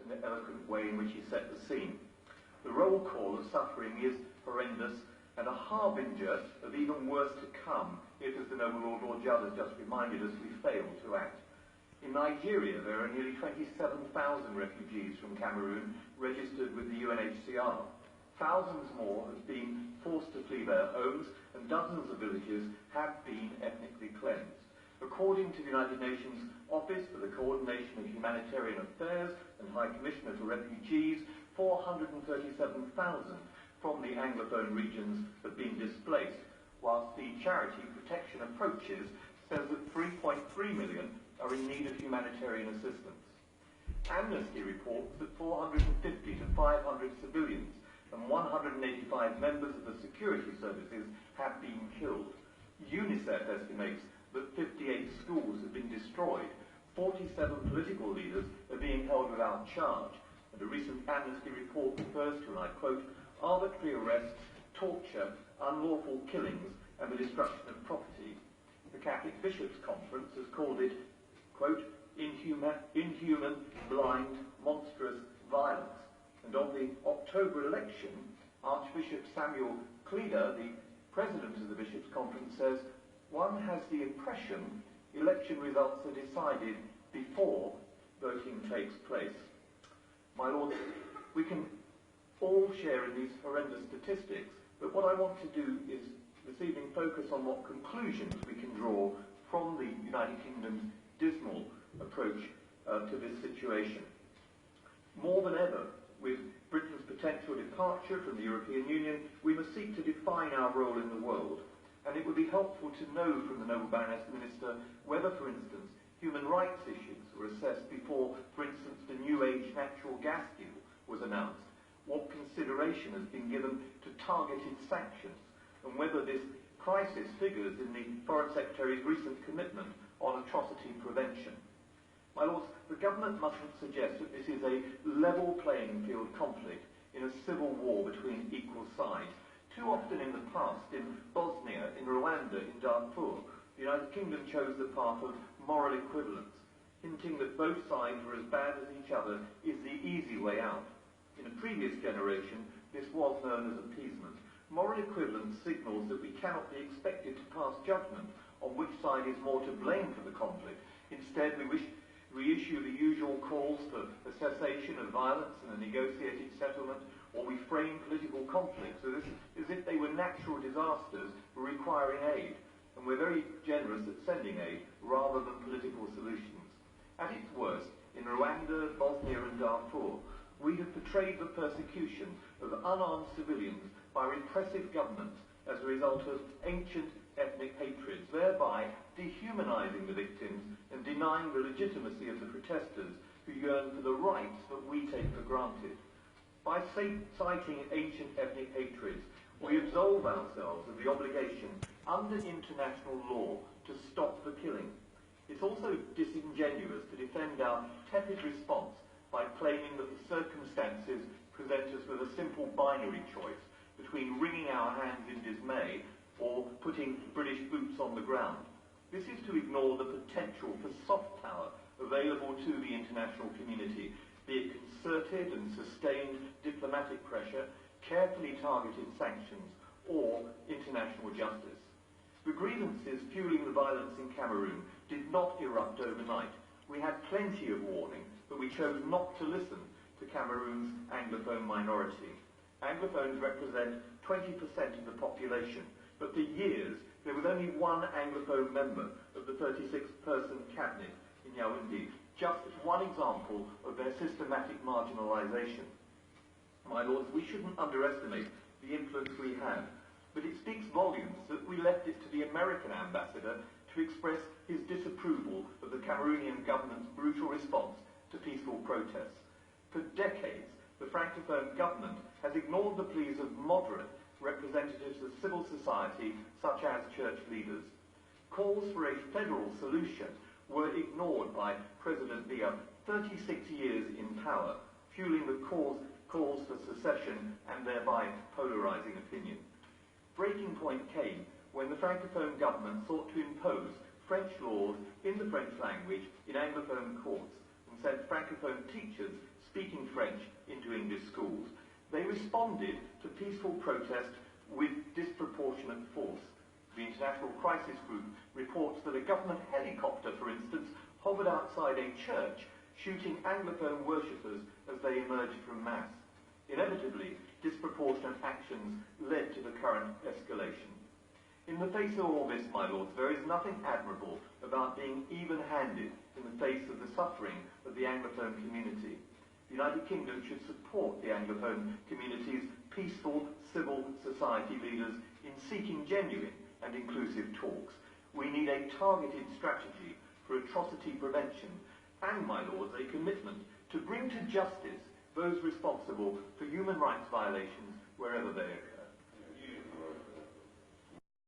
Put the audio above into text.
and eloquent way in which he set the scene. The roll call of suffering is horrendous and a harbinger of even worse to come if, as the noble Lord Judd has just reminded us, we fail to act. In Nigeria, there are nearly 27,000 refugees from Cameroon registered with the UNHCR. Thousands more have been forced to flee their homes, and dozens of villages have been ethnically cleansed. According to the United Nations Office for the Coordination of Humanitarian Affairs and High Commissioner for Refugees, 437,000 from the Anglophone regions have been displaced, whilst the charity Protection Approaches says that 3.3 million are in need of humanitarian assistance. Amnesty reports that 450 to 500 civilians and 185 members of the security services have been killed. UNICEF estimates that 58 schools have been destroyed, 47 political leaders are being held without charge, and a recent Amnesty report refers to, and I quote, arbitrary arrests, torture, unlawful killings, and the destruction of property. The Catholic Bishops' Conference has called it, quote, inhuman, blind, monstrous violence. And on the October election, Archbishop Samuel Cleader, the president of the Bishops' Conference, says, one has the impression election results are decided before voting takes place. My lords, we can all share in these horrendous statistics, but what I want to do is this evening focus on what conclusions we can draw from the United Kingdom's dismal approach to this situation. More than ever, with Britain's potential departure from the European Union, we must seek to define our role in the world, and it would be helpful to know from the Noble Baroness Minister whether, for instance, human rights issues were assessed before, for instance, the New Age natural gas deal was announced, what consideration has been given to targeted sanctions, and whether this crisis figures in the Foreign Secretary's recent commitment on atrocity prevention. My lords, the government mustn't suggest that this is a level playing field conflict in a civil war between equal sides. Too often in the past, in Bosnia, in Rwanda, in Darfur, the United Kingdom chose the path of moral equivalence, hinting that both sides were as bad as each other is the easy way out. In a previous generation, this was known as appeasement. Moral equivalence signals that we cannot be expected to pass judgment on which side is more to blame for the conflict. Instead, we issue the usual calls for a cessation of violence and a negotiated settlement, or we frame political conflicts as if they were natural disasters requiring aid. And we're very generous at sending aid rather than political solutions. At its worst, in Rwanda, Bosnia and Darfur, we have portrayed the persecution of unarmed civilians by repressive governments as a result of ancient ethnic hatreds, thereby dehumanizing the victims and denying the legitimacy of the protesters who yearn for the rights that we take for granted. By citing ancient ethnic hatreds, we absolve ourselves of the obligation under international law to stop the killing. It's also disingenuous to defend our tepid response by claiming that the circumstances present us with a simple binary choice between wringing our hands in dismay or putting British boots on the ground. This is to ignore the potential for soft power available to the international community, be it concerted and sustained diplomatic pressure, carefully targeted sanctions, or international justice. The grievances fueling the violence in Cameroon did not erupt overnight. We had plenty of warning, but we chose not to listen to Cameroon's Anglophone minority. Anglophones represent 20% of the population, but for years there was only one Anglophone member of the 36-person cabinet in Yaoundé, just one example of their systematic marginalisation. My lords, we shouldn't underestimate the influence we have, but it speaks volumes that we left it to the American ambassador to express his disapproval of the Cameroonian government's brutal response to peaceful protests. For decades, the Francophone government has ignored the pleas of moderate representatives of civil society, such as church leaders. Calls for a federal solution were ignored by President Biya, 36 years in power, fueling the calls for secession and thereby polarizing opinion. Breaking point came when the Francophone government sought to impose French laws in the French language in Anglophone courts and sent Francophone teachers speaking French into English schools, they responded to peaceful protest with disproportionate force. The International Crisis Group reports that a government helicopter, for instance, hovered outside a church, shooting Anglophone worshippers as they emerged from Mass. Inevitably, disproportionate actions led to the current escalation. In the face of all this, my lords, there is nothing admirable about being even-handed in the face of the suffering of the Anglophone community. The United Kingdom should support the Anglophone community's peaceful civil society leaders in seeking genuine and inclusive talks. We need a targeted strategy for atrocity prevention and, my lords, a commitment to bring to justice those responsible for human rights violations wherever they occur.